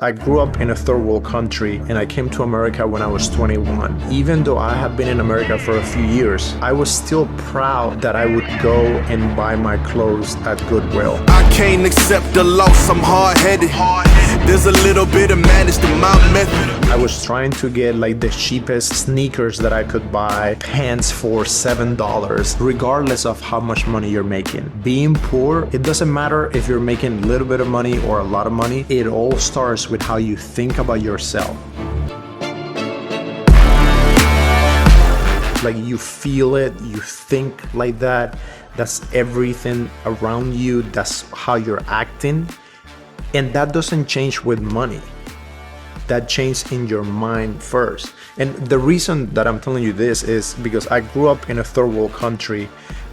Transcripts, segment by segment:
I grew up in a third world country and I came to America when I was 21. Even though I have been in America for a few years, I was still proud that I would go and buy my clothes at Goodwill. I can't accept the loss, I'm hard-headed. There's a little bit of madness to my method. I was trying to get like the cheapest sneakers that I could buy, pants for $7, regardless of how much money you're making. Being poor, it doesn't matter if you're making a little bit of money or a lot of money. It all starts with how you think about yourself. Like you feel it, you think like that. That's everything around you. That's how you're acting. And that doesn't change with money. That changes in your mind first. And the reason that I'm telling you this is because I grew up in a third world country.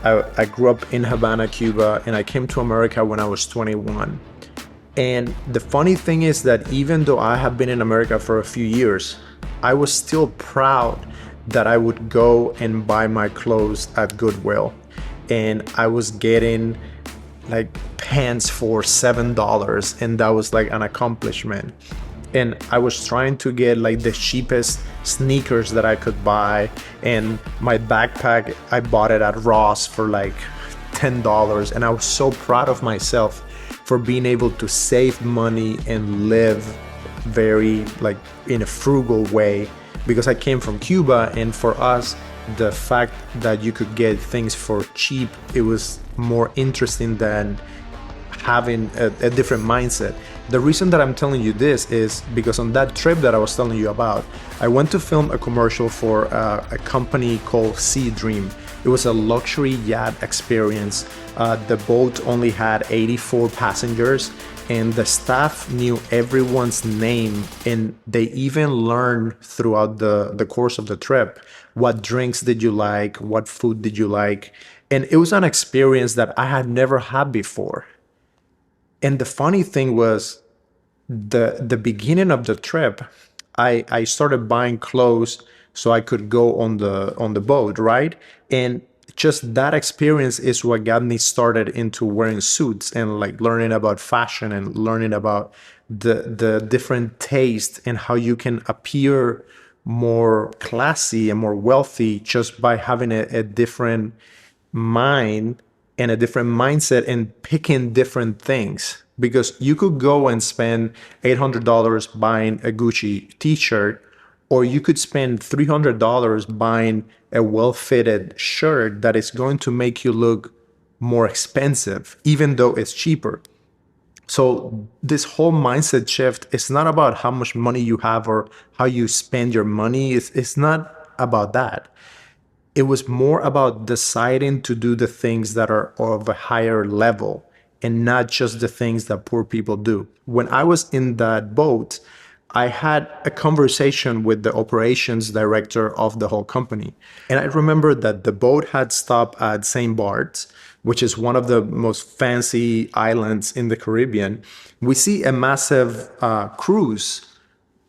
I grew up in Havana, Cuba, and I came to America when I was 21. And the funny thing is that even though I have been in America for a few years, I was still proud that I would go and buy my clothes at Goodwill. And I was getting like pants for $7, and that was like an accomplishment. And I was trying to get like the cheapest sneakers that I could buy, and my backpack, I bought it at Ross for like $10, and I was so proud of myself for being able to save money and live very like in a frugal way, because I came from Cuba, and for us the fact that you could get things for cheap, it was more interesting than having a different mindset. The reason that I'm telling you this is because on that trip that I was telling you about, I went to film a commercial for a company called Sea Dream. It was a luxury yacht experience. The boat only had 84 passengers, and the staff knew everyone's name, and they even learned throughout the course of the trip, what drinks did you like, what food did you like. And it was an experience that I had never had before. And the funny thing was, the beginning of the trip, I started buying clothes so I could go on the boat, right? And just that experience is what got me started into wearing suits and like learning about fashion and learning about the different taste and how you can appear more classy and more wealthy just by having a different mind and a different mindset and picking different things. Because you could go and spend $800 buying a Gucci t-shirt, or you could spend $300 buying a well-fitted shirt that is going to make you look more expensive, even though it's cheaper. So this whole mindset shift is not about how much money you have or how you spend your money. It's not about that. It was more about deciding to do the things that are of a higher level and not just the things that poor people do. When I was in that boat, I had a conversation with the operations director of the whole company. And I remember that the boat had stopped at St. Bart's, which is one of the most fancy islands in the Caribbean. We see a massive cruise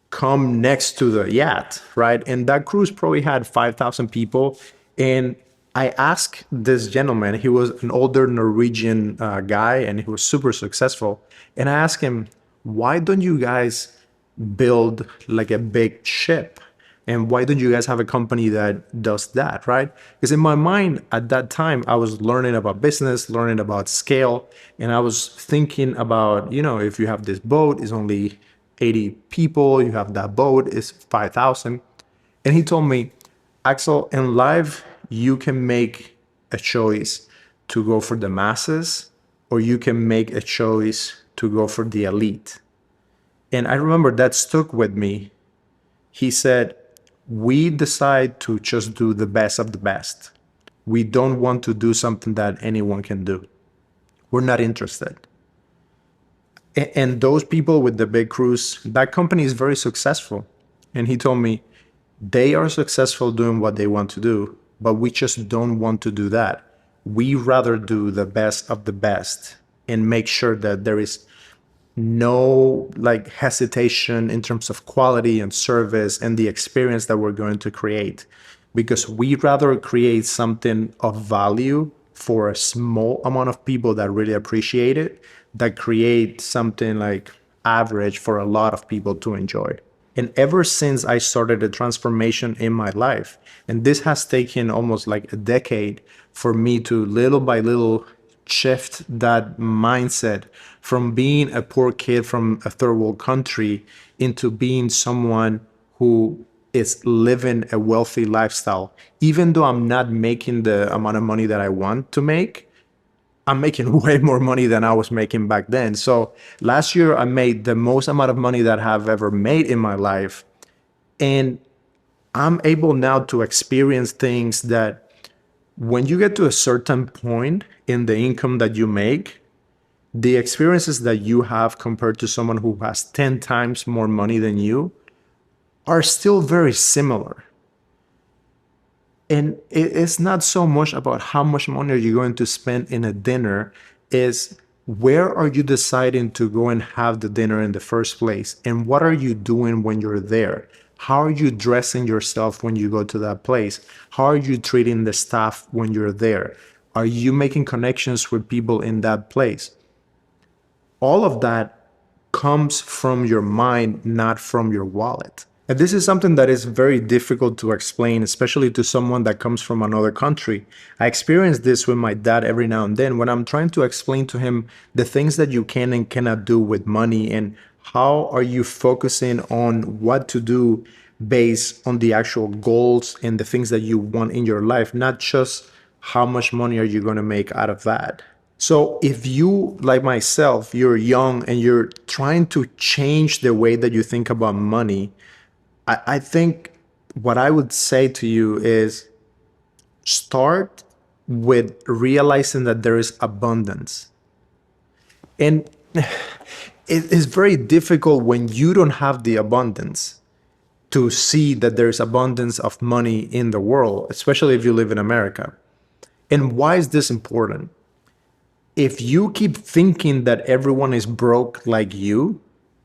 come next to the yacht, right? And that cruise probably had 5,000 people. And I asked this gentleman, he was an older Norwegian guy, and he was super successful. And I asked him, why don't you guys build like a big ship? And why don't you guys have a company that does that, right? Because in my mind at that time, I was learning about business, learning about scale. And I was thinking about, if you have this boat, it's only 80 people, you have that boat, it's 5,000. And he told me, Axel, in life, you can make a choice to go for the masses, or you can make a choice to go for the elite. And I remember that stuck with me. He said, we decide to just do the best of the best. We don't want to do something that anyone can do. We're not interested. And those people with the big cruise, that company is very successful. And he told me, they are successful doing what they want to do, but we just don't want to do that. We rather do the best of the best and make sure that there is no like hesitation in terms of quality and service and the experience that we're going to create, because we rather create something of value for a small amount of people that really appreciate it, that create something like average for a lot of people to enjoy. And ever since I started a transformation in my life, and this has taken almost like a decade for me to little by little shift that mindset from being a poor kid from a third world country into being someone who is living a wealthy lifestyle. Even though I'm not making the amount of money that I want to make, I'm making way more money than I was making back then. So last year I made the most amount of money that I've ever made in my life. And I'm able now to experience things that when you get to a certain point in the income that you make, the experiences that you have compared to someone who has 10 times more money than you are still very similar. And it's not so much about how much money are you going to spend in a dinner, is where are you deciding to go and have the dinner in the first place? And what are you doing when you're there? How are you dressing yourself when you go to that place? How are you treating the staff when you're there? Are you making connections with people in that place? All of that comes from your mind, not from your wallet. And this is something that is very difficult to explain, especially to someone that comes from another country. I experience this with my dad every now and then when I'm trying to explain to him the things that you can and cannot do with money, and how are you focusing on what to do based on the actual goals and the things that you want in your life, not just how much money are you going to make out of that. So if you, like myself, you're young and you're trying to change the way that you think about money, I think what I would say to you is start with realizing that there is abundance. And it is very difficult when you don't have the abundance to see that there's abundance of money in the world, especially if you live in America. And why is this important? If you keep thinking that everyone is broke like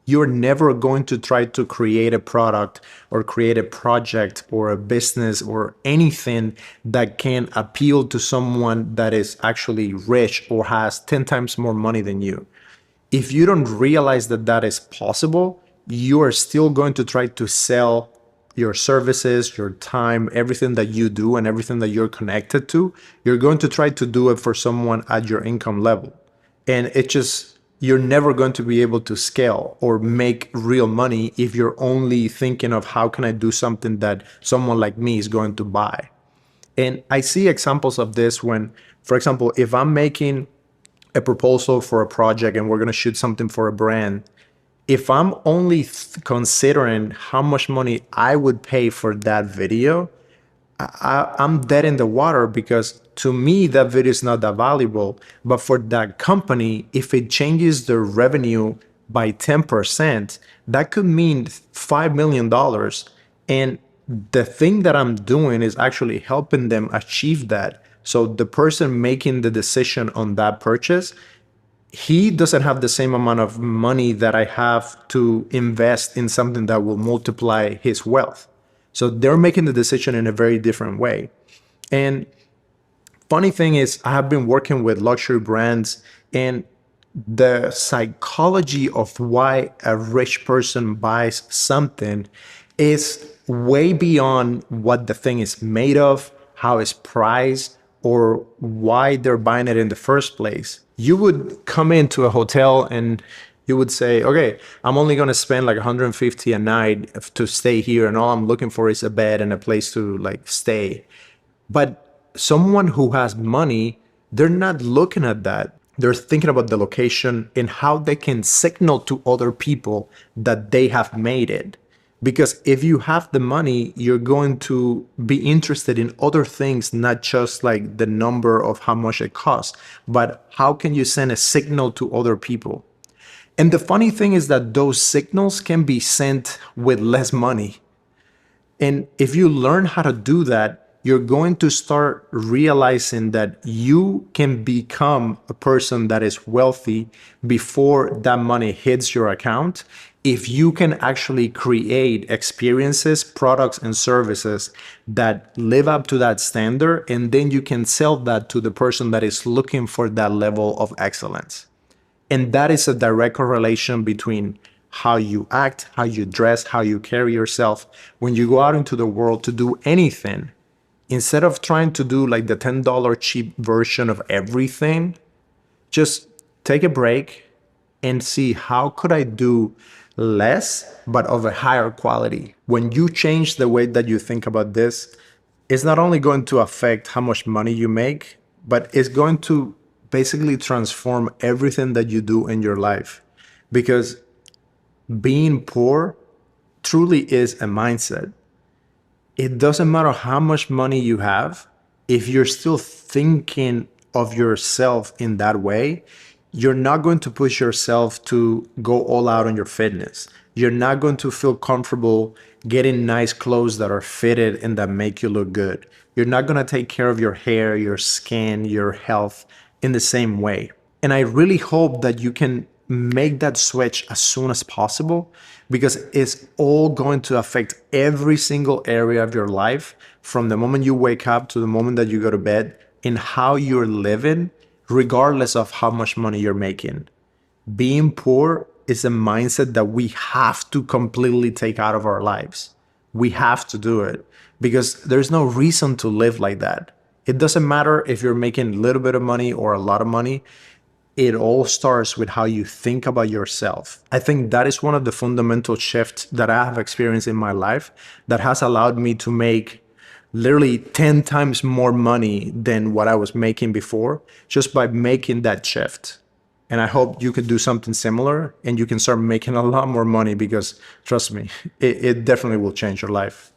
you're never going to try to create a product or create a project or a business or anything that can appeal to someone that is actually rich or has 10 times more money than you. If you don't realize that that is possible, you are still going to try to sell your services, your time, everything that you do and everything that you're connected to. You're going to try to do it for someone at your income level. And it just, you're never going to be able to scale or make real money if you're only thinking of how can I do something that someone like me is going to buy. And I see examples of this when, for example, if I'm making a proposal for a project and we're going to shoot something for a brand, if I'm only considering how much money I would pay for that video, I'm dead in the water, because to me, that video is not that valuable. But for that company, if it changes their revenue by 10%, that could mean $5 million. And the thing that I'm doing is actually helping them achieve that. So the person making the decision on that purchase, he doesn't have the same amount of money that I have to invest in something that will multiply his wealth. So they're making the decision in a very different way. And funny thing is, I have been working with luxury brands, and the psychology of why a rich person buys something is way beyond what the thing is made of, how it's priced, or why they're buying it in the first place. You would come into a hotel and you would say, okay, I'm only going to spend like 150 a night to stay here, and all I'm looking for is a bed and a place to like stay. But someone who has money, they're not looking at that. They're thinking about the location and how they can signal to other people that they have made it. Because if you have the money, you're going to be interested in other things, not just like the number of how much it costs, but how can you send a signal to other people? And the funny thing is that those signals can be sent with less money. And if you learn how to do that, you're going to start realizing that you can become a person that is wealthy before that money hits your account, if you can actually create experiences, products, and services that live up to that standard, and then you can sell that to the person that is looking for that level of excellence. And that is a direct correlation between how you act, how you dress, how you carry yourself. When you go out into the world to do anything, instead of trying to do like the $10 cheap version of everything, just take a break and see how could I do less but of a higher quality. When you change the way that you think about this, it's not only going to affect how much money you make, but it's going to basically transform everything that you do in your life. Because being poor truly is a mindset. It doesn't matter how much money you have, if you're still thinking of yourself in that way, you're not going to push yourself to go all out on your fitness. You're not going to feel comfortable getting nice clothes that are fitted and that make you look good. You're not going to take care of your hair, your skin, your health in the same way. And I really hope that you can make that switch as soon as possible, because it's all going to affect every single area of your life from the moment you wake up to the moment that you go to bed, in how you're living, regardless of how much money you're making. Being poor is a mindset that we have to completely take out of our lives. We have to do it because there's no reason to live like that. It doesn't matter if you're making a little bit of money or a lot of money. It all starts with how you think about yourself. I think that is one of the fundamental shifts that I have experienced in my life that has allowed me to make literally 10 times more money than what I was making before, just by making that shift. And I hope you could do something similar and you can start making a lot more money, because trust me, it definitely will change your life.